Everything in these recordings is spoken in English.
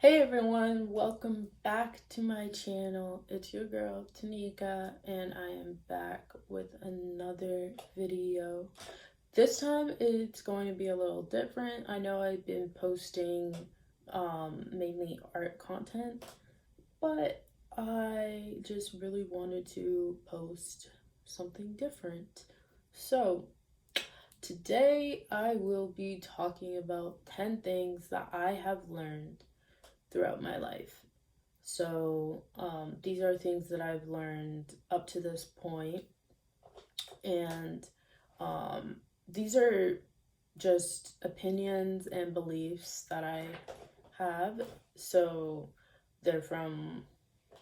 Hey everyone, welcome back to my channel. It's your girl Tanika and I am back with another video. This time it's going to be a little different. I know I've been posting mainly art content, but I just really wanted to post something different. So today I will be talking about 10 things that I have learned throughout my life. So these are things that I've learned up to this point, and these are just opinions and beliefs that I have. So they're from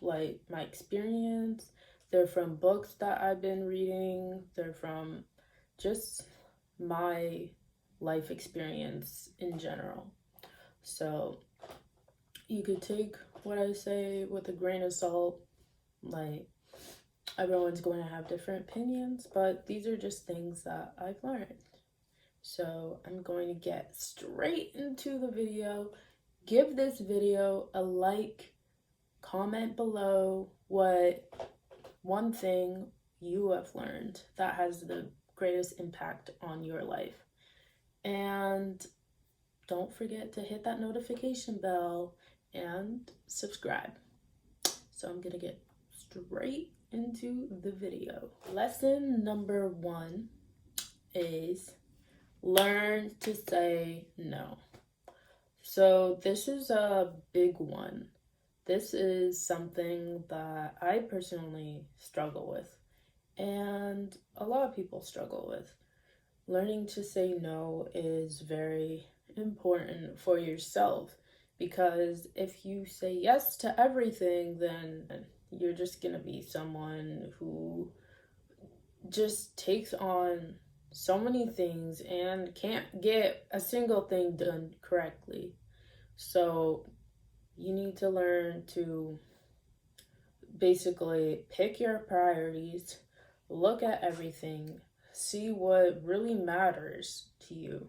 like my experience, they're from books that I've been reading, they're from just my life experience in general. So you could take what I say with a grain of salt. Like, everyone's going to have different opinions, but these are just things that I've learned. So I'm going to get straight into the video. Give this video a like, comment below what one thing you have learned that has the greatest impact on your life. And don't forget to hit that notification bell and subscribe. So I'm gonna get straight into the video. Lesson number 1 is learn to say no. So this is a big one. This is something that I personally struggle with, and a lot of people struggle with. Learning to say no is very important for yourself, because if you say yes to everything, then you're just gonna be someone who just takes on so many things and can't get a single thing done correctly. So you need to learn to basically pick your priorities, look at everything, see what really matters to you,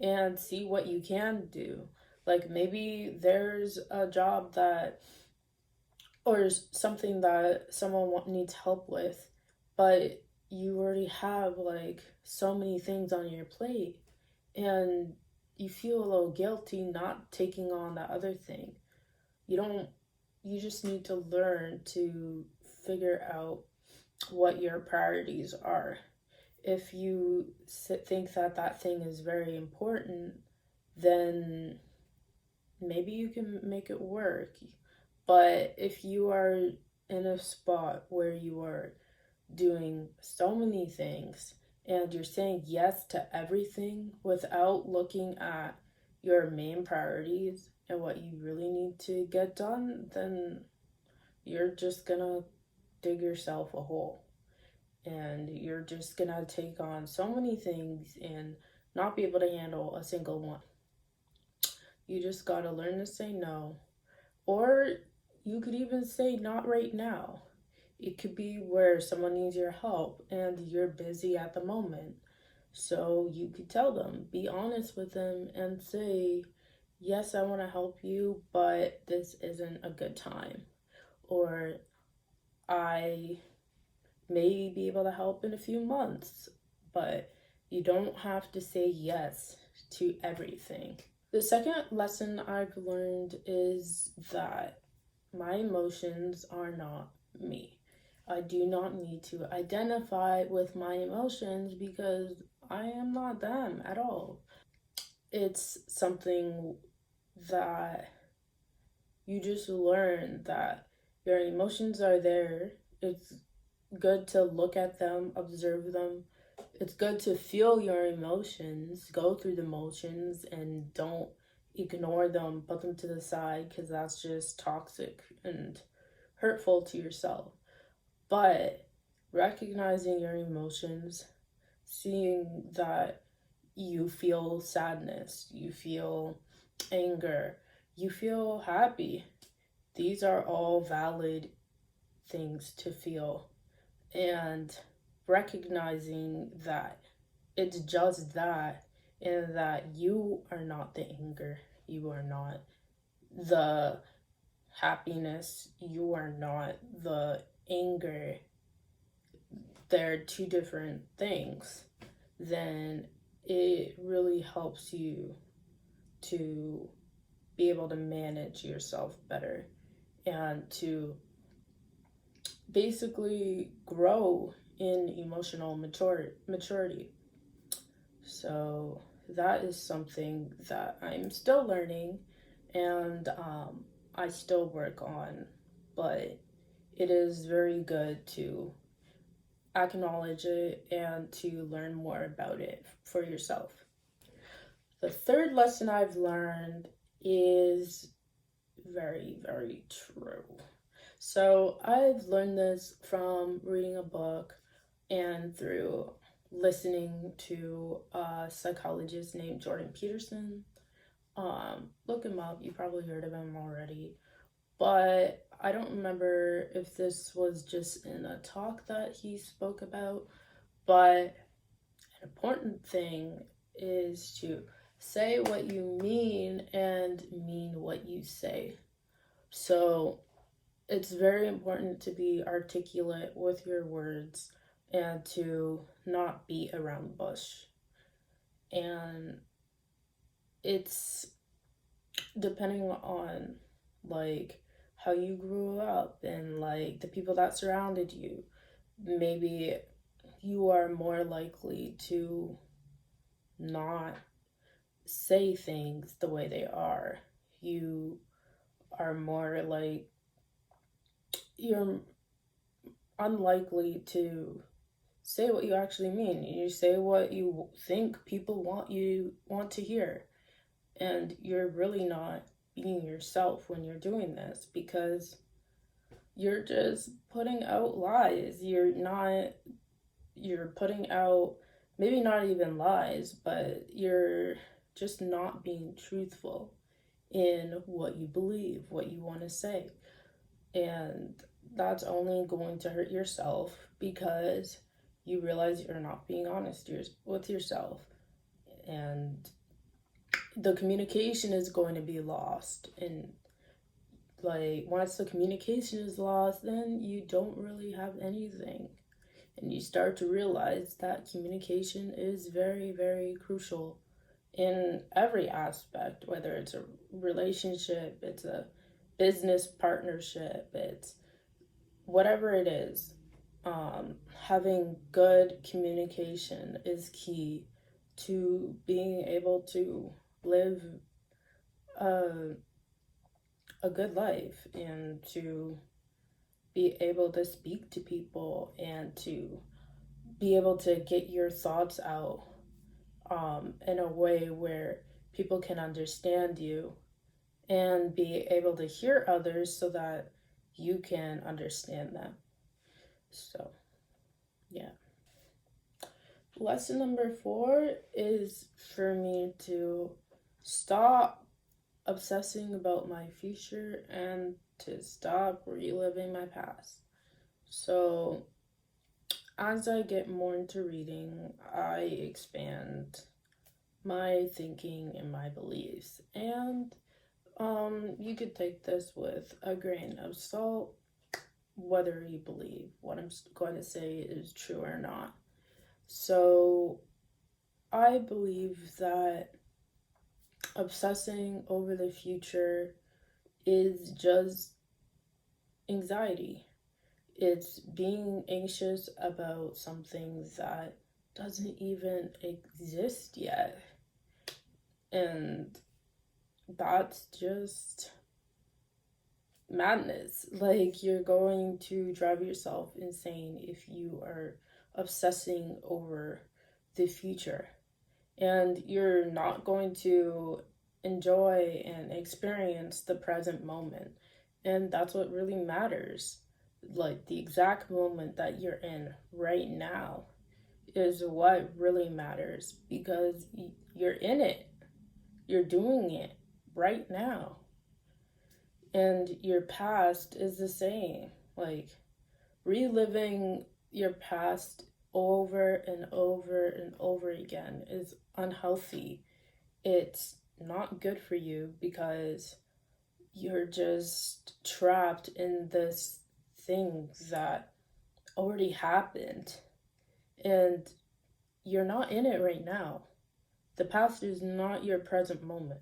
and see what you can do. Like, maybe there's a job that, or something that someone needs help with, but you already have like so many things on your plate, and you feel a little guilty not taking on that other thing. You just need to learn to figure out what your priorities are. If you think that that thing is very important, then maybe you can make it work. But if you are in a spot where you are doing so many things and you're saying yes to everything without looking at your main priorities and what you really need to get done, then you're just gonna dig yourself a hole. And you're just gonna take on so many things and not be able to handle a single one. You just gotta learn to say no. Or you could even say not right now. It could be where someone needs your help and you're busy at the moment. So you could tell them, be honest with them and say, yes, I want to help you, but this isn't a good time. Or I may be able to help in a few months, but you don't have to say yes to everything. The second lesson I've learned is that my emotions are not me. I do not need to identify with my emotions because I am not them at all. It's something that you just learn that your emotions are there. It's good to look at them, observe them. It's good to feel your emotions, go through the motions, and don't ignore them, put them to the side, because that's just toxic and hurtful to yourself. But recognizing your emotions, seeing that you feel sadness, you feel anger, you feel happy, these are all valid things to feel. And recognizing that it's just that, and that you are not the anger, you are not the happiness, you are not the anger, they're two different things, then it really helps you to be able to manage yourself better and to basically grow in emotional maturity. So that is something that I'm still learning and I still work on, but it is very good to acknowledge it and to learn more about it for yourself. The third lesson I've learned is very, very true. So I've learned this from reading a book and through listening to a psychologist named Jordan Peterson. Look him up, you probably heard of him already. But I don't remember if this was just in a talk that he spoke about, but an important thing is to say what you mean and mean what you say. So it's very important to be articulate with your words and to not beat around the bush. And it's depending on like how you grew up and like the people that surrounded you. Maybe you are more likely to not say things the way they are. You are more like, you're unlikely to say what you actually mean. You say what you think people want to hear. And you're really not being yourself when you're doing this because you're just putting out lies. You're putting out maybe not even lies, but you're just not being truthful in what you believe, what you want to say. And that's only going to hurt yourself because you realize you're not being honest with yourself. And the communication is going to be lost. And like once the communication is lost, then you don't really have anything. And you start to realize that communication is very, very crucial in every aspect, whether it's a relationship, it's a business partnership, it's whatever it is. Having good communication is key to being able to live a, a good life and to be able to speak to people and to be able to get your thoughts out in a way where people can understand you and be able to hear others so that you can understand them. So, yeah. Lesson number 4 is for me to stop obsessing about my future and to stop reliving my past. So, as I get more into reading, I expand my thinking and my beliefs. And you could take this with a grain of salt, whether you believe what I'm going to say is true or not. So, I believe that obsessing over the future is just anxiety. It's being anxious about something that doesn't even exist yet. And that's just madness. Like, you're going to drive yourself insane if you are obsessing over the future. And you're not going to enjoy and experience the present moment. And that's what really matters. Like, the exact moment that you're in right now is what really matters because you're in it. You're doing it right now. And your past is the same. Like, reliving your past over and over and over again is unhealthy. It's not good for you because you're just trapped in this thing that already happened, and you're not in it right now. The past is not your present moment,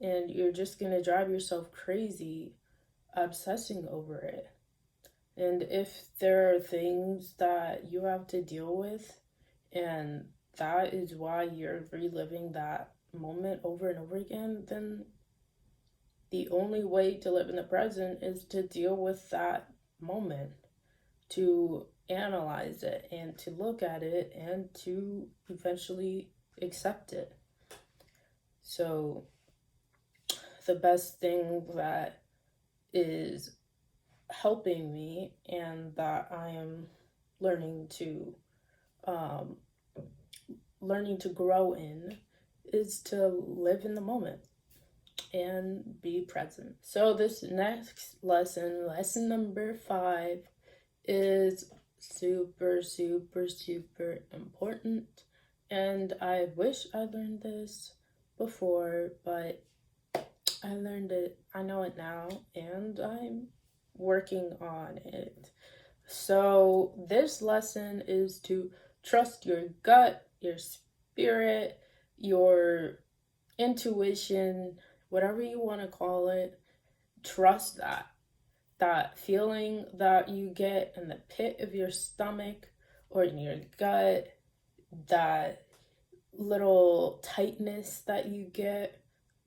and you're just gonna drive yourself crazy obsessing over it. And if there are things that you have to deal with, and that is why you're reliving that moment over and over again, then the only way to live in the present is to deal with that moment, to analyze it, and to look at it, and to eventually accept it. So, the best thing that is helping me and that I am learning to um, grow in is to live in the moment and be present. So this next lesson, lesson number 5, is super, super, super important. And I wish I learned this before, but I learned it, I know it now, and I'm working on it. So this lesson is to trust your gut, your spirit, your intuition, whatever you want to call it. Trust that feeling that you get in the pit of your stomach or in your gut, that little tightness that you get,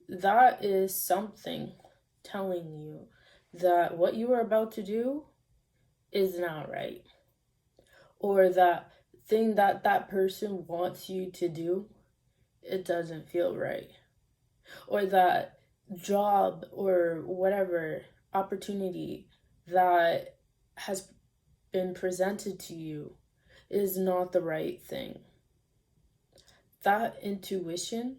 that is something telling you that what you are about to do is not right, or that thing that that person wants you to do, it doesn't feel right, or that job or whatever opportunity that has been presented to you is not the right thing. That intuition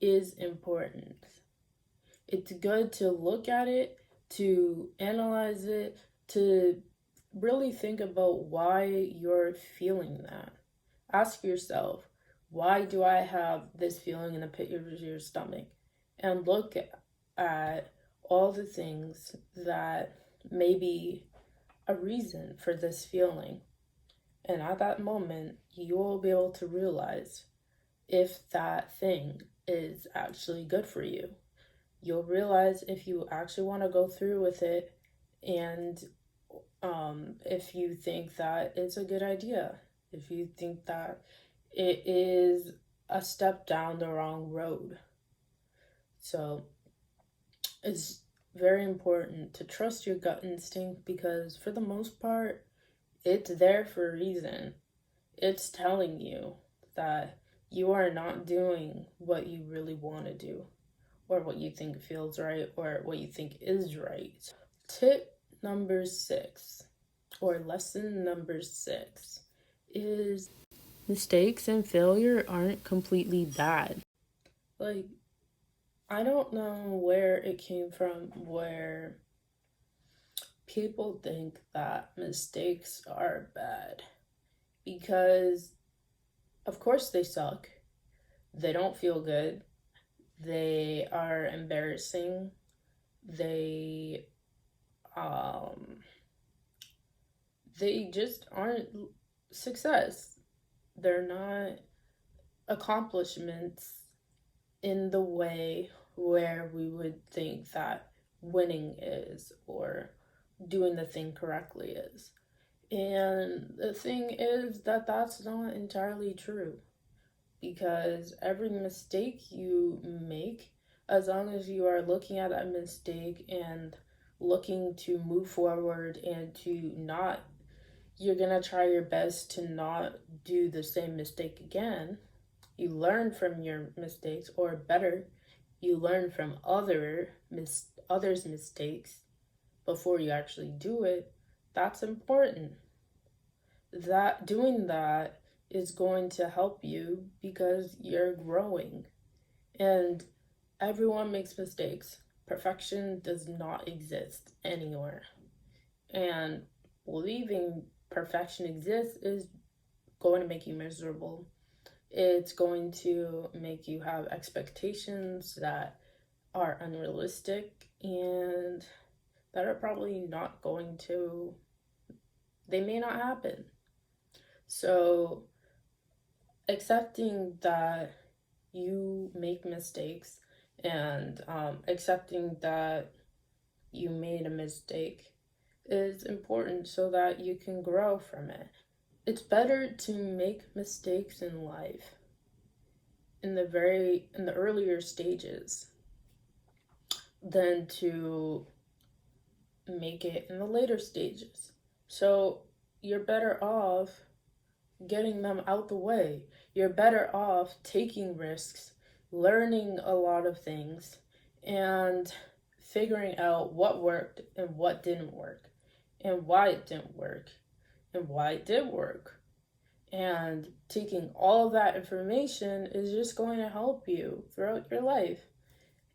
is important. It's good to look at it, to analyze it, to really think about why you're feeling that. Ask yourself, why do I have this feeling in the pit of your stomach? And look at all the things that may be a reason for this feeling. And at that moment, you will be able to realize if that thing is actually good for you. You'll realize if you actually want to go through with it, and if you think that it's a good idea, if you think that it is a step down the wrong road. So it's very important to trust your gut instinct, because for the most part, it's there for a reason. It's telling you that you are not doing what you really want to do, or what you think feels right, or what you think is right. Tip number 6, or lesson number 6, is mistakes and failure aren't completely bad. Like, I don't know where it came from, where people think that mistakes are bad, because of course they suck. They don't feel good. They are embarrassing. They they just aren't success. They're not accomplishments in the way where we would think that winning is, or doing the thing correctly is. And the thing is that that's not entirely true, because every mistake you make, as long as you are looking at that mistake and looking to move forward and to not, you're gonna try your best to not do the same mistake again. You learn from your mistakes, or better, you learn from others' mistakes before you actually do it. That's important. That doing that is going to help you, because you're growing. And everyone makes mistakes. Perfection does not exist anywhere. And believing perfection exists is going to make you miserable. It's going to make you have expectations that are unrealistic, and that are probably not going to, they may not happen. So accepting that you make mistakes and accepting that you made a mistake is important so that you can grow from it. It's better to make mistakes in life in the earlier stages than to make it in the later stages. So you're better off getting them out the way. You're better off taking risks, learning a lot of things, and figuring out what worked and what didn't work, and why it didn't work, and why it did work. And taking all of that information is just going to help you throughout your life.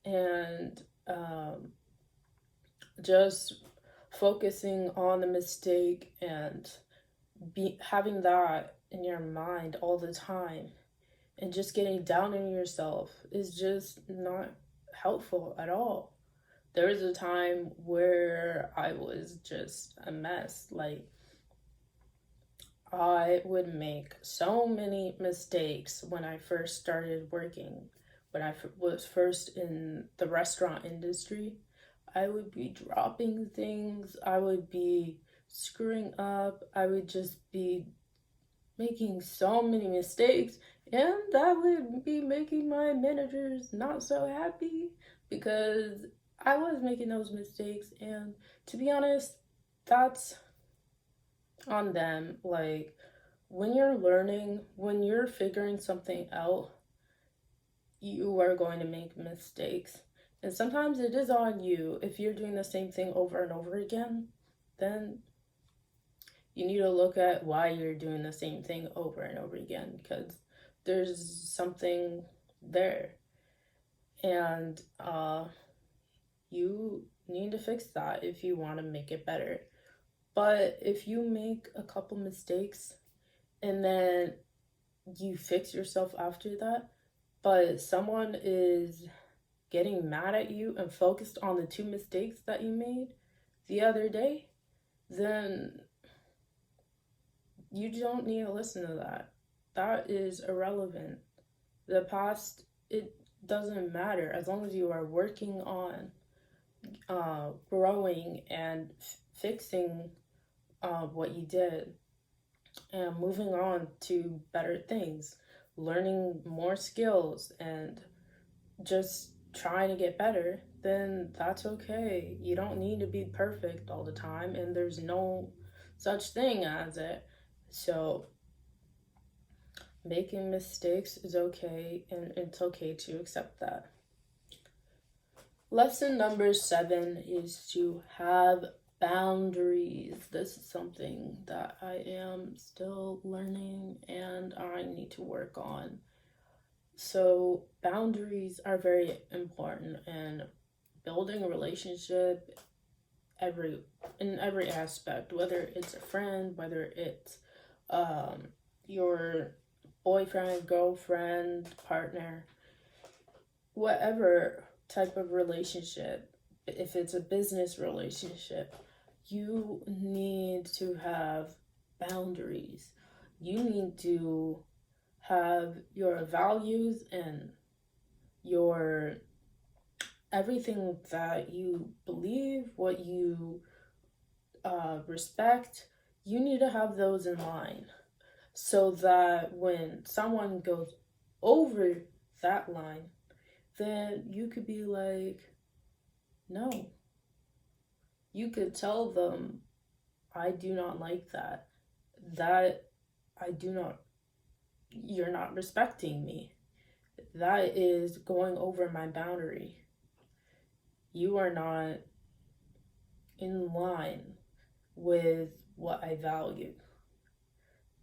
And just focusing on the mistake and having that in your mind all the time and just getting down on yourself is just not helpful at all. There was a time where I was just a mess. Like, I would make so many mistakes when I first started working. When I was first in the restaurant industry, I would be dropping things, I would be screwing up, I would just be making so many mistakes, and that would be making my managers not so happy because I was making those mistakes. And to be honest, that's on them. Like, when you're learning, when you're figuring something out, you are going to make mistakes. And sometimes it is on you. If you're doing the same thing over and over again, then you need to look at why you're doing the same thing over and over again, because there's something there. And you need to fix that if you want to make it better. But if you make a couple mistakes and then you fix yourself after that, but someone is getting mad at you and focused on the two mistakes that you made the other day, then you don't need to listen to that. That is irrelevant. The past, it doesn't matter as long as you are working on growing and fixing what you did and moving on to better things, learning more skills, and just trying to get better, then that's okay. You don't need to be perfect all the time, and there's no such thing as it. So, making mistakes is okay, and it's okay to accept that. Lesson number 7 is to have boundaries. This is something that I am still learning and I need to work on. So, boundaries are very important in building a relationship in every aspect, whether it's a friend, whether it's your boyfriend, girlfriend, partner, whatever type of relationship. If it's a business relationship, you need to have boundaries. You need to have your values and your everything that you believe, what you respect. You need to have those in mind so that when someone goes over that line, then you could be like, no. You could tell them, I do not like that. That I do not, you're not respecting me. That is going over my boundary. You are not in line with what I value.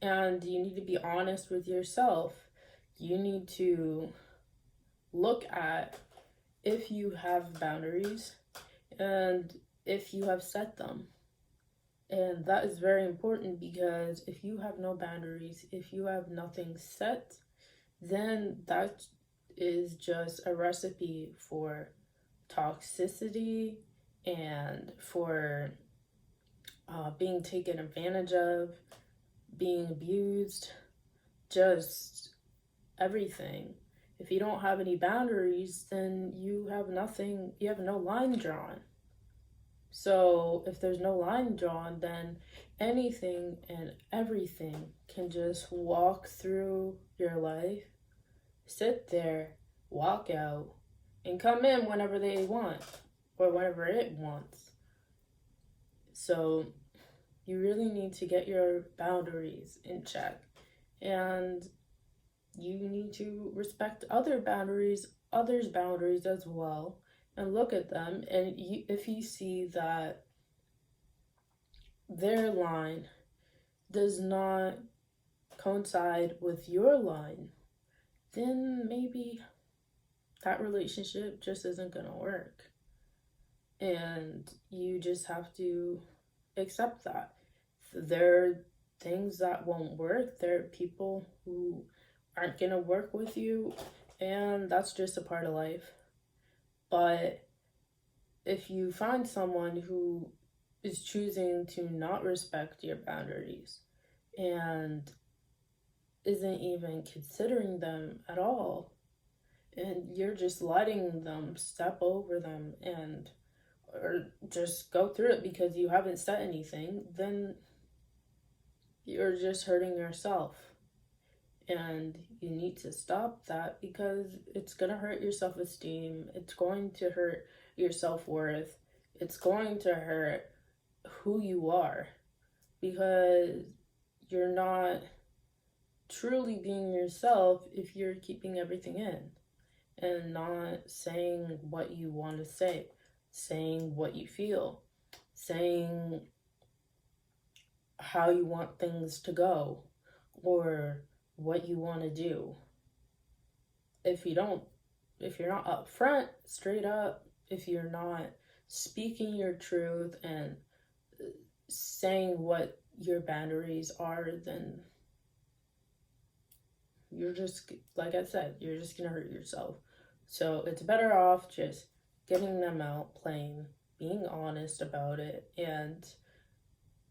And you need to be honest with yourself. You need to look at if you have boundaries and if you have set them. And that is very important because if you have no boundaries, if you have nothing set, then that is just a recipe for toxicity and for being taken advantage of, being abused, just everything. If you don't have any boundaries, then you have nothing, you have no line drawn. So if there's no line drawn, then anything and everything can just walk through your life, sit there, walk out, and come in whenever they want or whenever it wants. So you really need to get your boundaries in check. And you need to respect others' boundaries as well, and look at them. And if you see that their line does not coincide with your line, then maybe that relationship just isn't going to work. And you just have to accept that. There are things that won't work. There are people who aren't going to work with you, and that's just a part of life. But if you find someone who is choosing to not respect your boundaries and isn't even considering them at all, and you're just letting them step over them and or just go through it because you haven't said anything, then you're just hurting yourself. And you need to stop that because it's going to hurt your self-esteem. It's going to hurt your self-worth. It's going to hurt who you are because you're not truly being yourself if you're keeping everything in and not saying what you want to say, saying what you feel, saying how you want things to go or what you want to do. If you're not upfront, straight up, if you're not speaking your truth and saying what your boundaries are, then you're just, like I said, you're just gonna hurt yourself. So it's better off just getting them out plain, being honest about it, and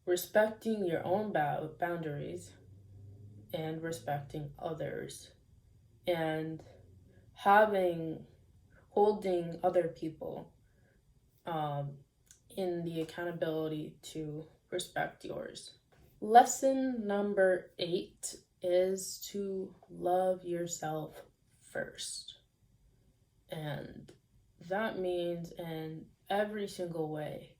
respecting your own boundaries and respecting others, and holding other people in the accountability to respect yours. Lesson number 8 is to love yourself first. And that means in every single way.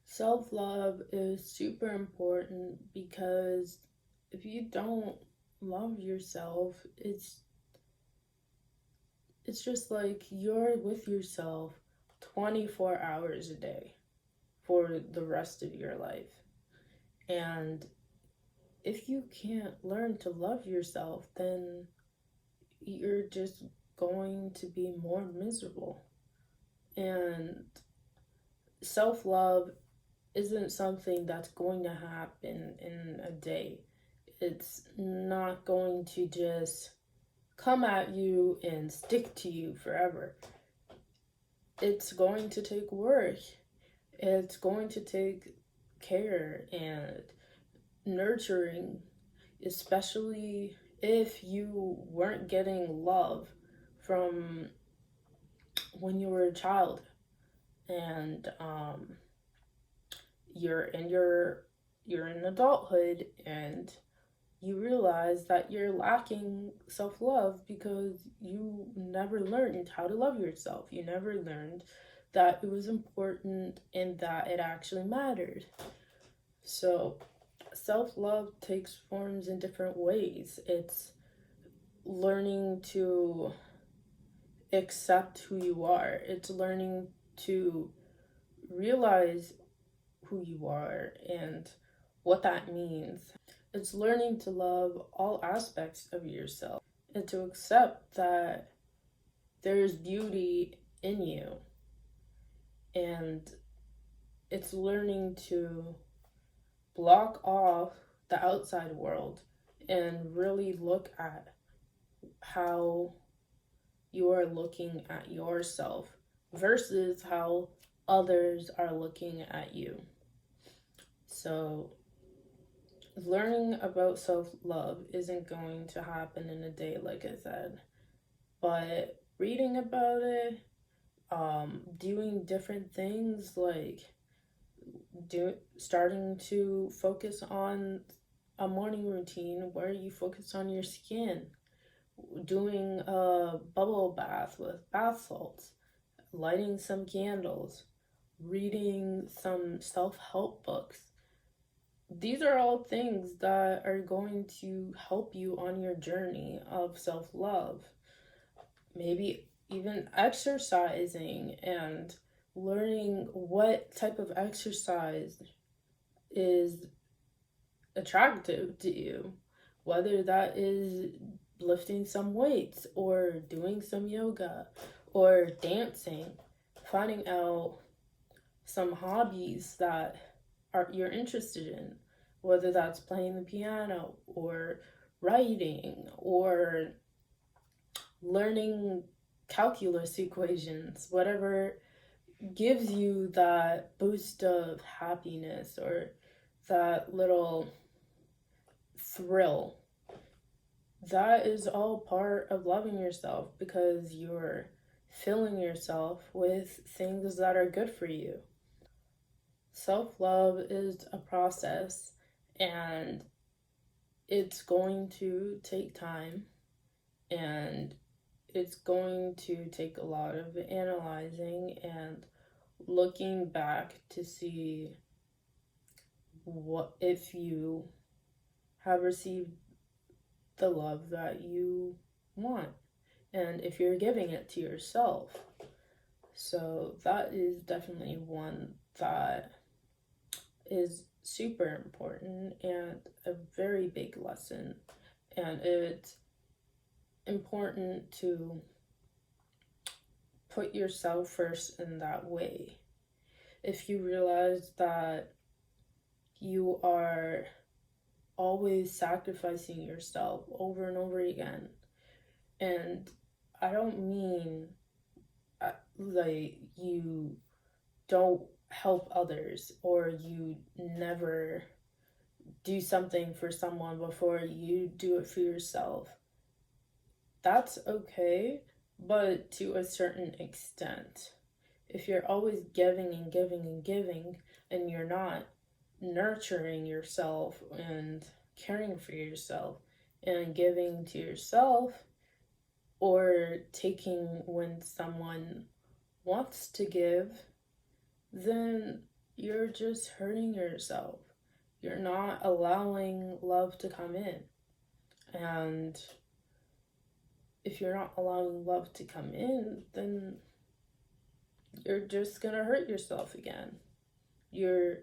Self-love is super important because if you don't love yourself, it's just like you're with yourself 24 hours a day for the rest of your life. And if you can't learn to love yourself, then you're just going to be more miserable. And self-love isn't something that's going to happen in a day. It's not going to just come at you and stick to you forever. It's going to take work. It's going to take care and nurturing, especially if you weren't getting love from when you were a child and you're in adulthood and you realize that you're lacking self-love because you never learned how to love yourself. You never learned that it was important and that it actually mattered. So self-love takes forms in different ways. It's learning to accept who you are. It's learning to realize who you are and what that means. It's learning to love all aspects of yourself and to accept that there's beauty in you. And it's learning to block off the outside world and really look at how you are looking at yourself versus how others are looking at you. So, learning about self love isn't going to happen in a day, like I said, but reading about it, doing different things like starting to focus on a morning routine where you focus on your skin, doing a bubble bath with bath salts, lighting some candles, reading some self help books. These are all things that are going to help you on your journey of self love. Maybe even exercising and learning what type of exercise is attractive to you, whether that is lifting some weights or doing some yoga or dancing, finding out some hobbies that you're interested in, whether that's playing the piano or writing or learning calculus equations, whatever gives you that boost of happiness or that little thrill. That is all part of loving yourself because you're filling yourself with things that are good for you. Self love is a process and it's going to take time and it's going to take a lot of analyzing and looking back to see what if you have received the love that you want and if you're giving it to yourself. So that is definitely one that is super important and a very big lesson, and it's important to put yourself first in that way. If you realize that you are always sacrificing yourself over and over again, and I don't mean like you don't help others or you never do something for someone before you do it for yourself. That's okay, but to a certain extent. If you're always giving and giving and giving and you're not nurturing yourself and caring for yourself and giving to yourself or taking when someone wants to give, then you're just hurting yourself. You're not allowing love to come in. And if you're not allowing love to come in, then you're just gonna hurt yourself again. You're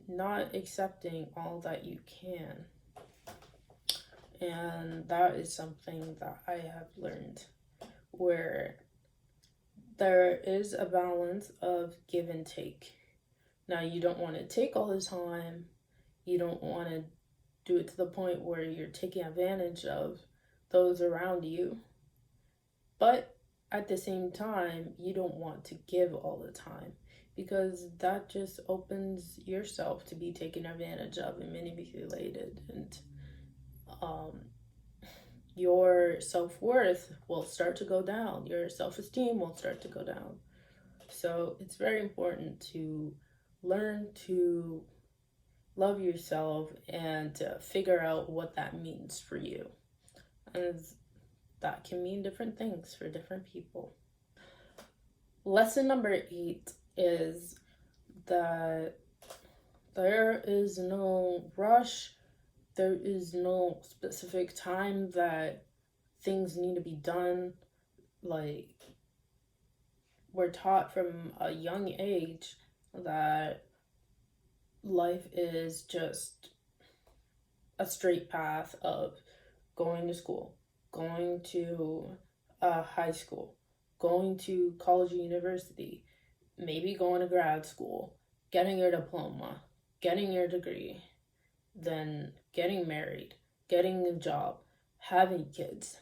not accepting all that you can. And that is something that I have learned, where there is a balance of give and take. Now, you don't want to take all the time. You don't want to do it to the point where you're taking advantage of those around you. But at the same time, you don't want to give all the time because that just opens yourself to be taken advantage of and manipulated, and your self-worth will start to go down. Your self-esteem will start to go down. So it's very important to learn to love yourself and to figure out what that means for you. And that can mean different things for different people. Lesson number 8 is that there is no rush. There is no specific time that things need to be done. Like, we're taught from a young age that life is just a straight path of going to school, going to high school, going to college or university, maybe going to grad school, getting your diploma, getting your degree, then getting married, getting a job, having kids,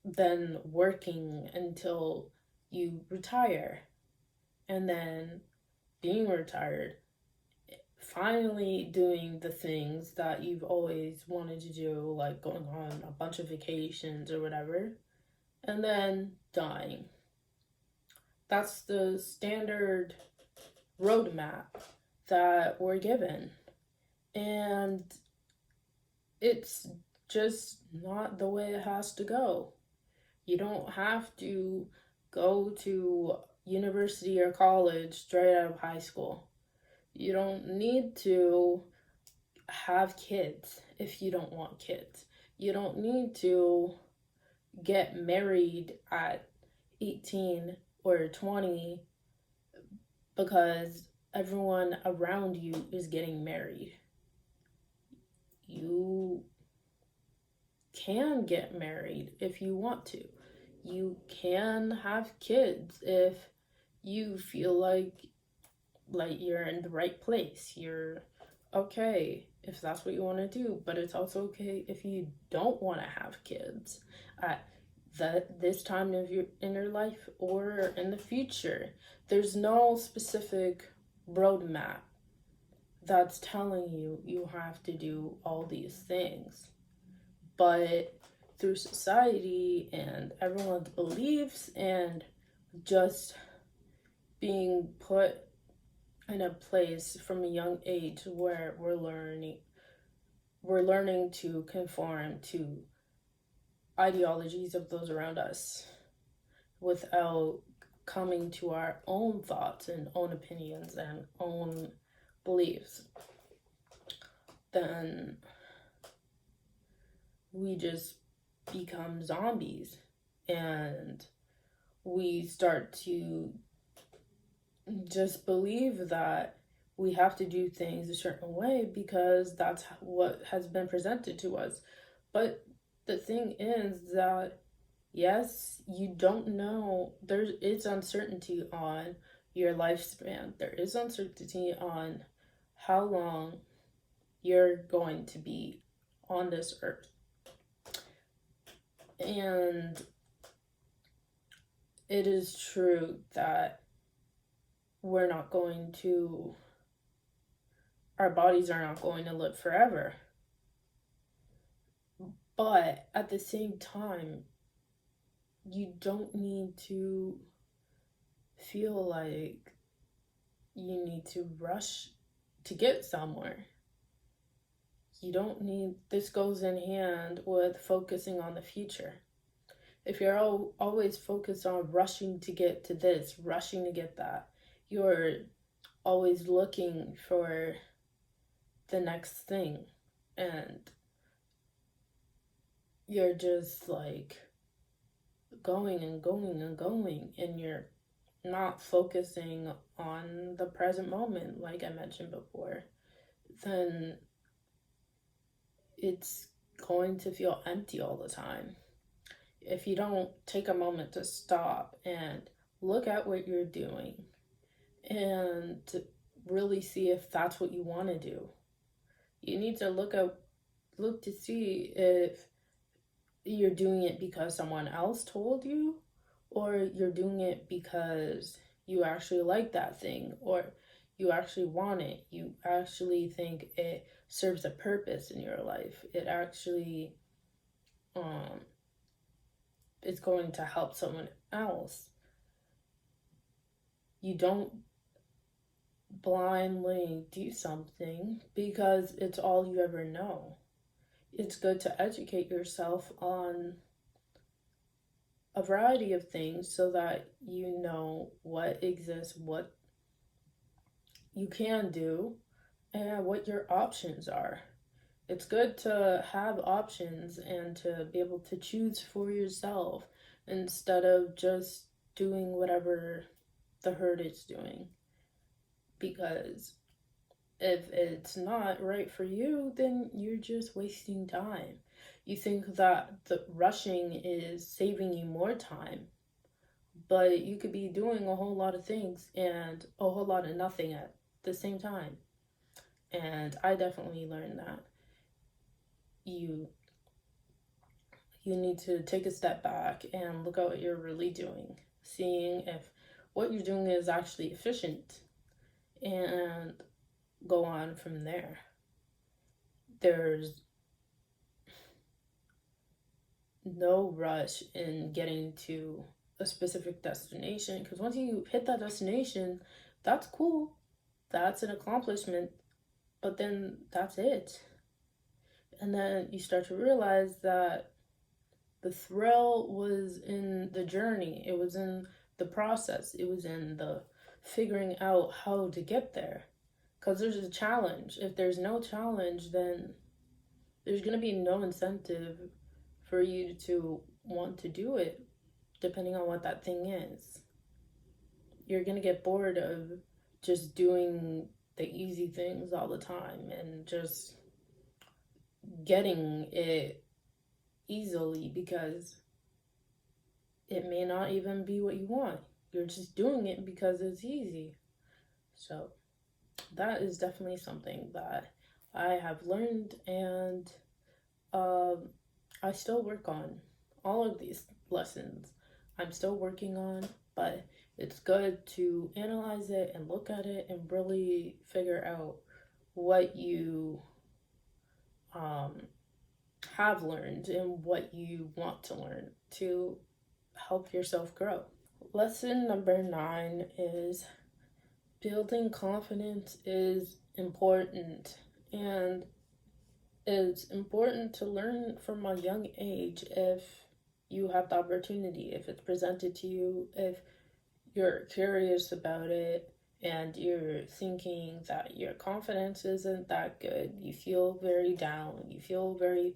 then working until you retire, and then being retired, finally doing the things that you've always wanted to do, like going on a bunch of vacations or whatever, and then dying. That's the standard roadmap that we're given. And it's just not the way it has to go. You don't have to go to university or college straight out of high school. You don't need to have kids if you don't want kids. You don't need to get married at 18 or 20 because everyone around you is getting married. You can get married if you want to. You can have kids if you feel like you're in the right place. You're okay if that's what you want to do, but it's also okay if you don't want to have kids at this time of in your life or in the future. There's no specific roadmap that's telling you you have to do all these things. But through society and everyone's beliefs and just being put in a place from a young age where we're learning to conform to ideologies of those around us without coming to our own thoughts and own opinions and own beliefs, then we just become zombies and we start to just believe that we have to do things a certain way because that's what has been presented to us. But the thing is that yes, you don't know. There is uncertainty on your lifespan. There is uncertainty on how long you're going to be on this earth. And it is true that our bodies are not going to live forever. But at the same time, you don't need to feel like you need to rush to get somewhere. You don't need, this goes in hand with focusing on the future. If you're always focused on rushing to get to this, rushing to get that, you're always looking for the next thing. And you're just like going and going and going, and you're not focusing on the present moment, like I mentioned before, then it's going to feel empty all the time. If you don't take a moment to stop and look at what you're doing and to really see if that's what you want to do. You need to look to see if you're doing it because someone else told you, or you're doing it because you actually like that thing, or you actually want it. You actually think it serves a purpose in your life. It actually is going to help someone else. You don't blindly do something because it's all you ever know. It's good to educate yourself on a variety of things so that you know what exists, what you can do, and what your options are. It's good to have options and to be able to choose for yourself instead of just doing whatever the herd is doing. Because if it's not right for you, then you're just wasting time. You think that the rushing is saving you more time, but you could be doing a whole lot of things and a whole lot of nothing at the same time. And I definitely learned that you need to take a step back and look at what you're really doing seeing if what you're doing is actually efficient, and go on from there. There's no rush in getting to a specific destination, because once you hit that destination, that's cool, that's an accomplishment, but then that's it. And then you start to realize that the thrill was in the journey, it was in the process, it was in the figuring out how to get there. Because there's a challenge. If there's no challenge, then there's going to be no incentive for you to want to do it, depending on what that thing is. You're going to get bored of just doing the easy things all the time and just getting it easily, because it may not even be what you want. You're just doing it because it's easy. So that is definitely something that I have learned, and I still work on all of these lessons. I'm still working on, but it's good to analyze it and look at it and really figure out what you have learned and what you want to learn to help yourself grow. Lesson number 9 is building confidence is important, and it's important to learn from a young age if you have the opportunity, if it's presented to you, if you're curious about it and you're thinking that your confidence isn't that good, you feel very down, you feel very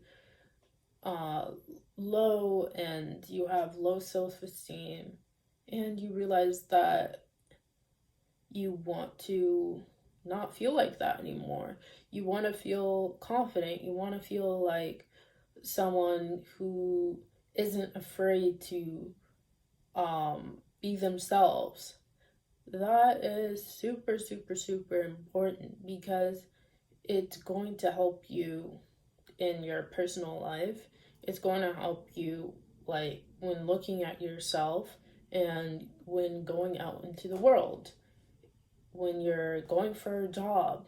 low, and you have low self-esteem, and you realize that you want to not feel like that anymore. You want to feel confident. You want to feel like someone who isn't afraid to be themselves. That is super, super, super important, because it's going to help you in your personal life. It's going to help you, like, when looking at yourself and when going out into the world. When you're going for a job,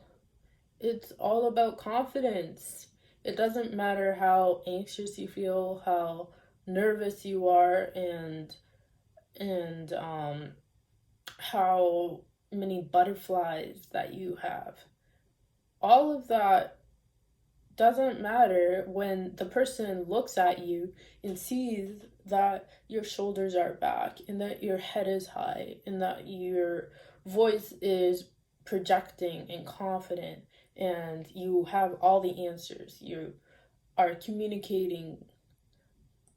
it's all about confidence. It doesn't matter how anxious you feel, how nervous you are, and how many butterflies that you have. All of that doesn't matter when the person looks at you and sees that your shoulders are back and that your head is high and that your voice is projecting and confident, and you have all the answers. You are communicating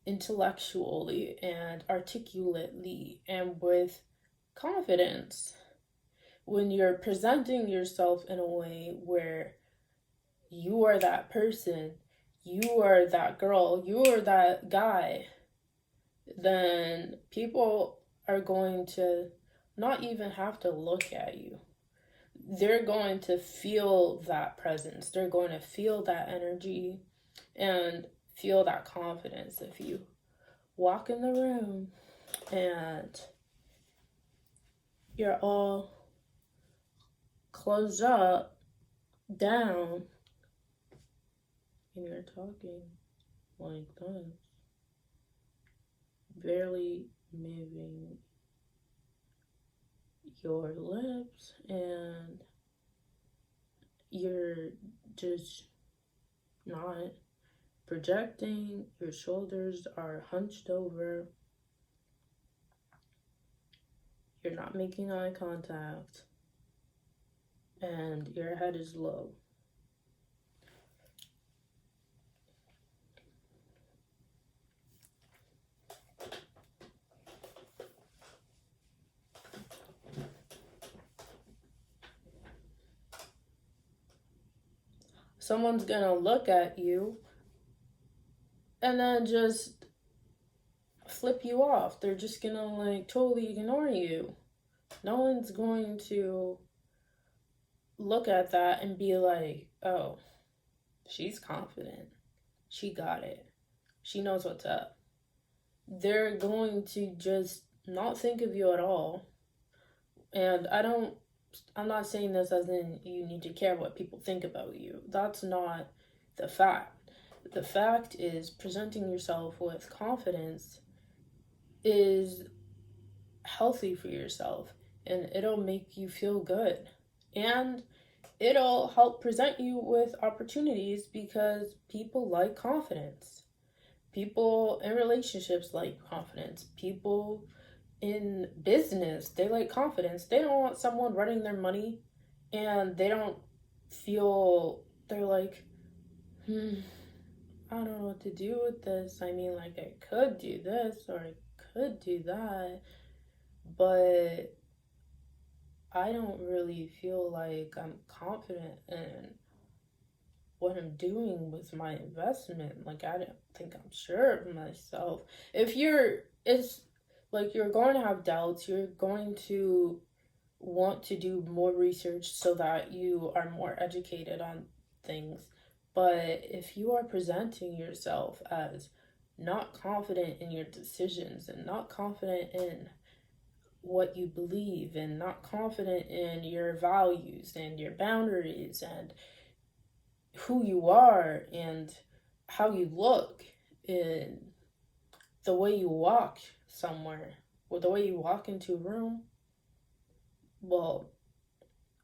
intellectually and articulately and with confidence. When you're presenting yourself in a way where you are that person, you are that girl, you are that guy, then people are going to not even have to look at you. They're going to feel that presence. They're going to feel that energy and feel that confidence. If you walk in the room and you're all closed up, down, and you're talking like this, barely moving your lips, and you're just not projecting, your shoulders are hunched over, you're not making eye contact, and your head is low. Someone's gonna look at you and then just flip you off. They're just gonna like totally ignore you. No one's going to look at that and be like, oh, she's confident. She got it. She knows what's up. They're going to just not think of you at all. And I'm not saying this as in you need to care what people think about you. That's not the fact. The fact is presenting yourself with confidence is healthy for yourself, and it'll make you feel good. And it'll help present you with opportunities because people like confidence. People in relationships like confidence. People in business, they like confidence. They don't want someone running their money and they don't feel, they're like, I don't know what to do with this. I mean, like, I could do this or I could do that, but I don't really feel like I'm confident in what I'm doing with my investment. Like, I don't think I'm sure of myself. It's like you're going to have doubts. You're going to want to do more research so that you are more educated on things. But if you are presenting yourself as not confident in your decisions and not confident in what you believe and not confident in your values and your boundaries and who you are and how you look and the way you walk somewhere or the way you walk into a room, well,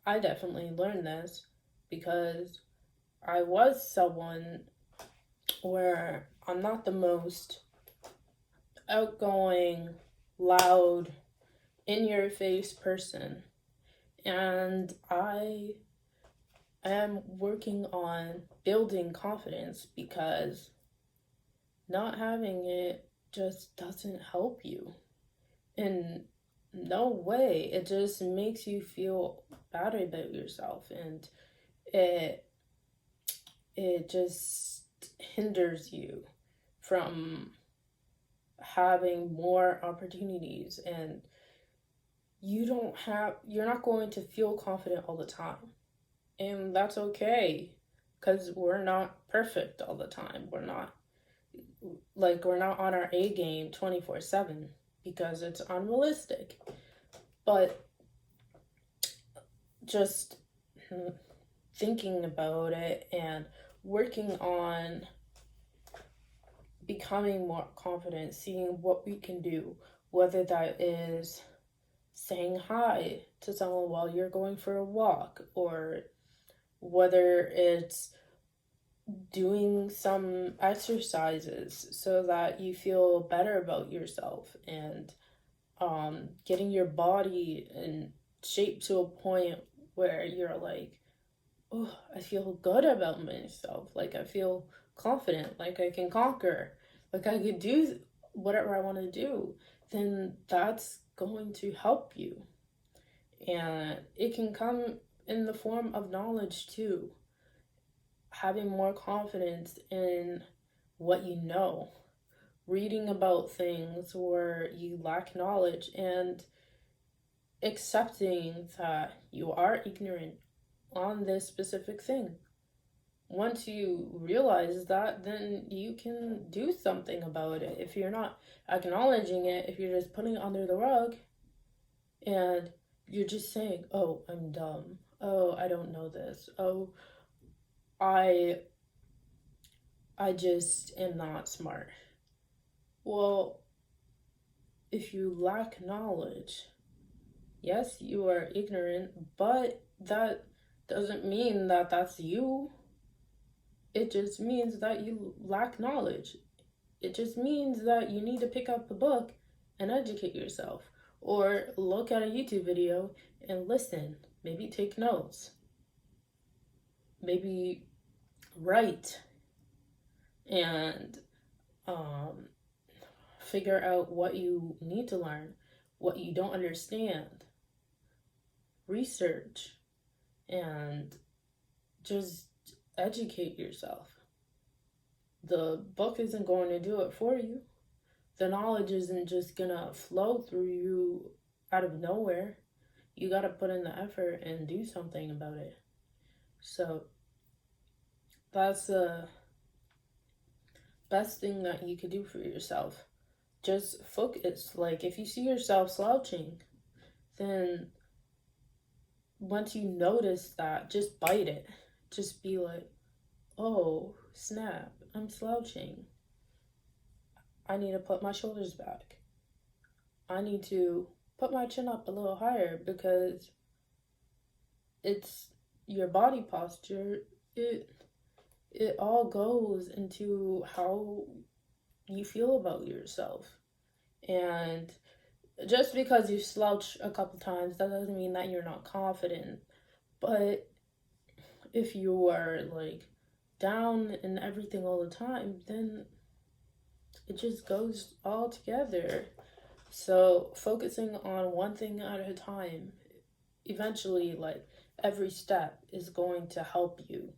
I definitely learned this because I was someone where I'm not the most outgoing, loud, in your face person. And I am working on building confidence because not having it just doesn't help you. In no way. It just makes you feel bad about yourself, and it it just hinders you from having more opportunities, and you're not going to feel confident all the time. And that's okay, because we're not perfect all the time. We're not on our A game 24/7 because it's unrealistic. But just thinking about it and working on becoming more confident, seeing what we can do, whether that is saying hi to someone while you're going for a walk, or whether it's doing some exercises so that you feel better about yourself, and getting your body in shape to a point where you're like, oh, I feel good about myself. Like, I feel confident, like I can conquer, like I could do whatever I want to do. Then that's going to help you. And it can come in the form of knowledge too. Having more confidence in what you know, reading about things where you lack knowledge, and accepting that you are ignorant on this specific thing. Once you realize that, then you can do something about it. If you're not acknowledging it, if you're just putting it under the rug and you're just saying, oh, I'm dumb. Oh, I don't know this. Oh, I I just am not smart. Well, if you lack knowledge, yes, you are ignorant, but that doesn't mean that that's you. It just means that you lack knowledge. It just means that you need to pick up a book and educate yourself, or look at a YouTube video and listen. Maybe take notes. Maybe write and um, figure out what you need to learn, what you don't understand. Research and just educate yourself. The book isn't going to do it for you. The knowledge isn't just gonna flow through you out of nowhere. You gotta put in the effort and do something about it. So that's the best thing that you could do for yourself. just focus. Like, if you see yourself slouching, then once you notice that, just bite it. Just be like, oh, snap, I'm slouching. I need to put my shoulders back. I need to put my chin up a little higher because it's your body posture. It all goes into how you feel about yourself. And just because you slouch a couple times, that doesn't mean that you're not confident. But if you are like down and everything all the time, then it just goes all together. So focusing on one thing at a time, eventually, like every step is going to help you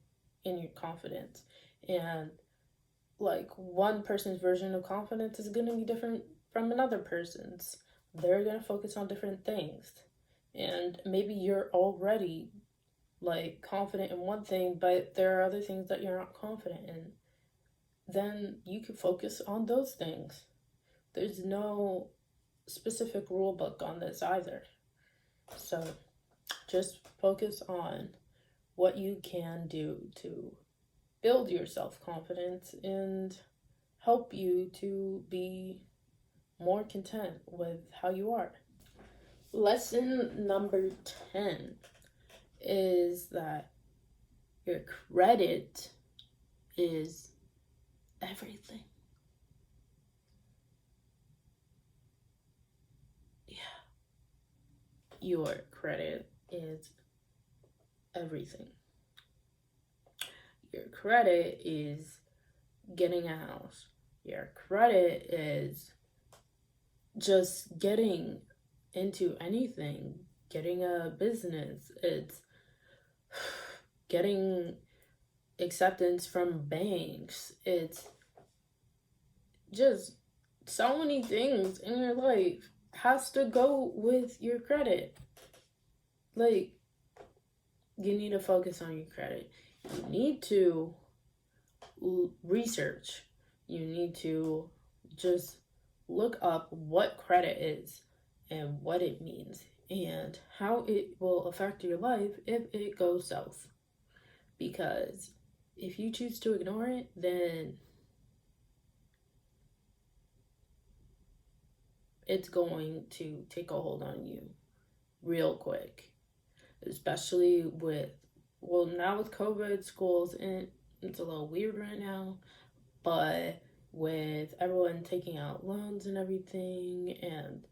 in your confidence. And like one person's version of confidence is going to be different from another person's. They're going to focus on different things. And maybe you're already like confident in one thing, but there are other things that you're not confident in. Then you can focus on those things. There's no specific rule book on this either. So just focus on what you can do to build your self confidence and help you to be more content with how you are. Lesson number 10 is that your credit is everything. Yeah. Your credit is everything. Your credit is getting a house. Your credit is just getting into anything, getting a business. It's getting acceptance from banks. It's just so many things in your life has to go with your credit. Like, you need to focus on your credit. You need to research. You need to just look up what credit is and what it means and how it will affect your life if it goes south. Because if you choose to ignore it, then it's going to take a hold on you real quick. Especially with, well, now with COVID, schools, and it's a little weird right now, but with everyone taking out loans and everything, and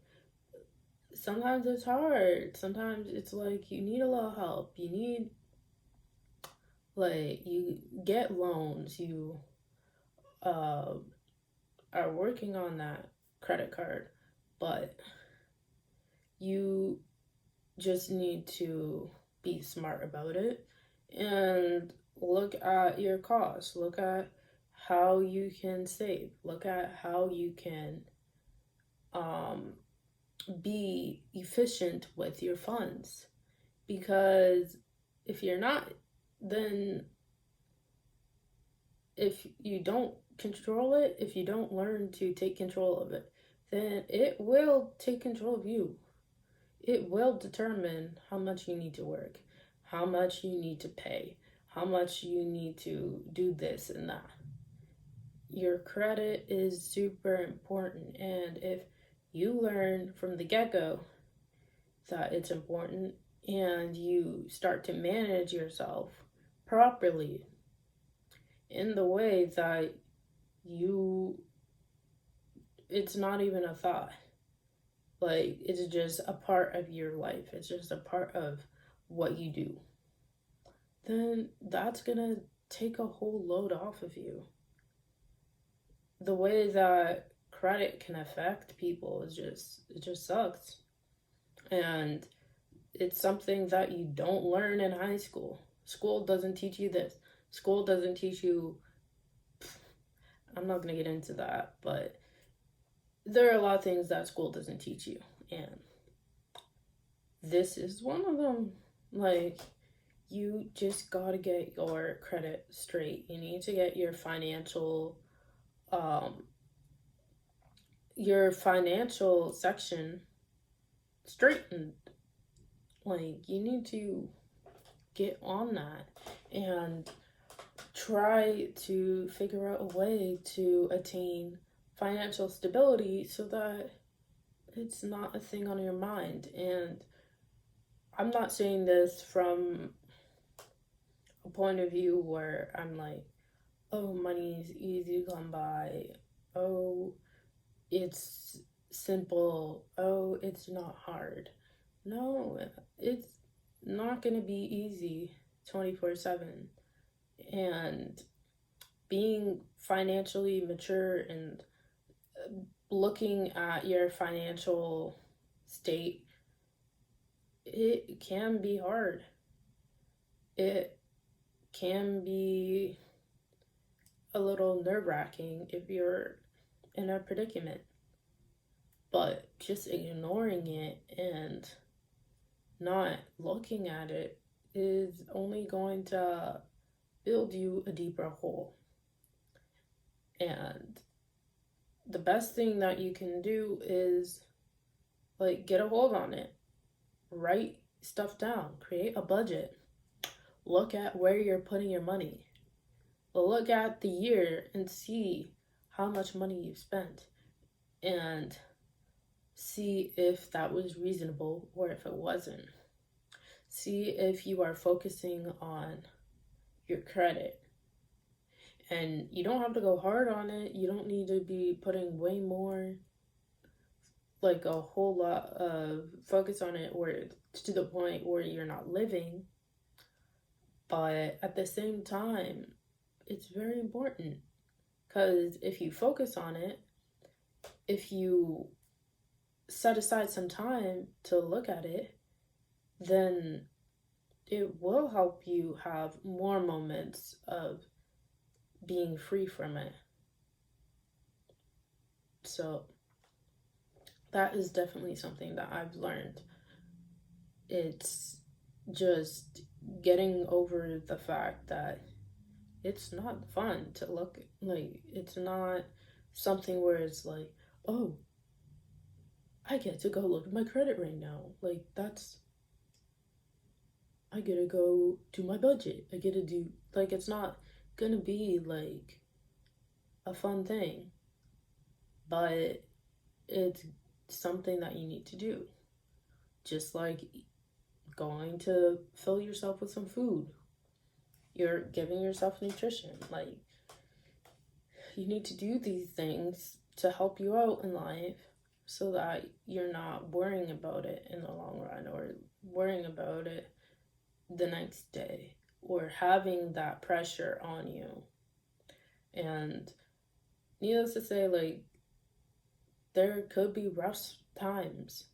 sometimes it's hard. Sometimes it's like you need a little help. You need, like, you get loans, you are working on that credit card, but you just need to be smart about it and look at your costs. Look at how you can save. Look at how you can be efficient with your funds. Because if you're not, then if you don't control it, if you don't learn to take control of it, then it will take control of you. It will determine how much you need to work, how much you need to pay, how much you need to do this and that. Your credit is super important, and if you learn from the get-go that it's important and you start to manage yourself properly in the way that it's not even a thought. Like, it's just a part of your life. It's just a part of what you do. Then that's gonna take a whole load off of you. The way that credit can affect people is it just sucks. And it's something that you don't learn in high school. School doesn't teach you this. School doesn't teach you, I'm not gonna get into that, but there are a lot of things that school doesn't teach you, and this is one of them. Like, you just gotta get your credit straight. You need to get your financial your financial section straightened. Like, you need to get on that and try to figure out a way to attain financial stability so that it's not a thing on your mind. And I'm not saying this from a point of view where I'm like, oh, money is easy to come by. Oh, it's simple. Oh, it's not hard. No, it's not going to be easy 24/7. And being financially mature and looking at your financial state, it can be hard. It can be a little nerve-wracking if you're in a predicament. But just ignoring it and not looking at it is only going to build you a deeper hole. And the best thing that you can do is like get a hold on it. Write stuff down. Create a budget. Look at where you're putting your money. Look at the year and see how much money you've spent. And see if that was reasonable or if it wasn't. See if you are focusing on your credit. And you don't have to go hard on it. You don't need to be putting way more, like a whole lot of focus on it, or to the point where you're not living. But at the same time, it's very important, because if you focus on it, if you set aside some time to look at it, then it will help you have more moments of being free from it. So that is definitely something that I've learned. It's just getting over the fact that it's not fun to look, like, it's not something where it's like, oh, I get to go look at my credit right now. Like, I get to go do my budget. I get to do, like, it's not gonna be like a fun thing, but it's something that you need to do. Just like going to fill yourself with some food. You're giving yourself nutrition. Like, you need to do these things to help you out in life so that you're not worrying about it in the long run, or worrying about it the next day, or having that pressure on you. And needless to say, like, there could be rough times.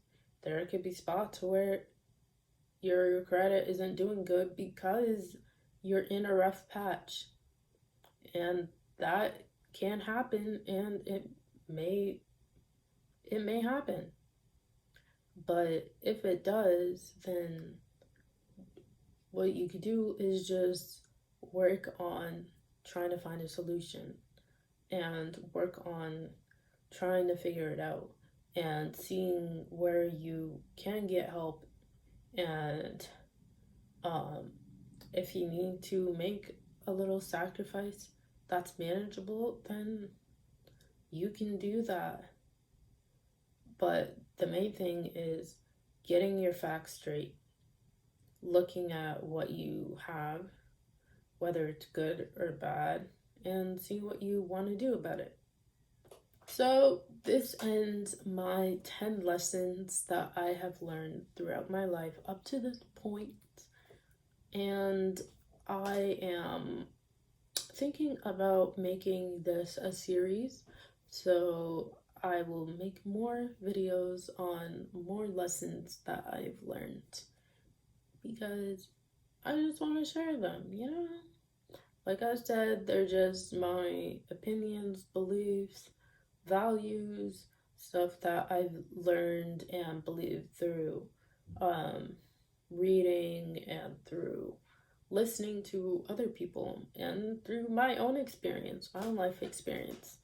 There could be spots where your credit isn't doing good because you're in a rough patch. And that can happen, and it may happen. But if it does, then what you could do is just work on trying to find a solution, and work on trying to figure it out, and seeing where you can get help. And if you need to make a little sacrifice that's manageable, then you can do that. But the main thing is getting your facts straight, looking at what you have, whether it's good or bad, and see what you want to do about it. So this ends my 10 lessons that I have learned throughout my life up to this point. And I am thinking about making this a series. So I will make more videos on more lessons that I've learned, because I just want to share them, you know? Like I said, they're just my opinions, beliefs, values, stuff that I've learned and believed through reading and through listening to other people and through my own experience, my own life experience.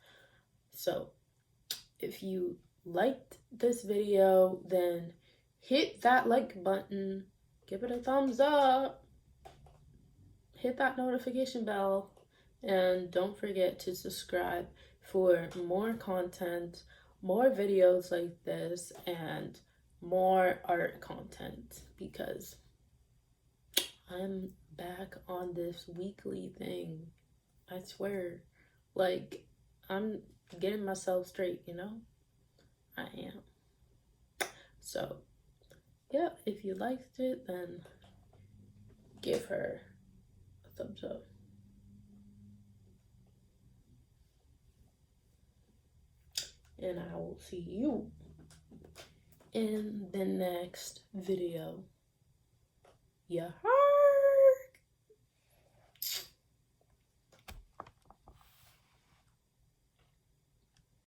So if you liked this video, then hit that like button, give it a thumbs up, hit that notification bell, and don't forget to subscribe for more content, more videos like this, and more art content, because I'm back on this weekly thing. I swear. Like, I'm getting myself straight, you know? I am. So, yeah, if you liked it, then give her a thumbs up. And I will see you in the next video. Yeah.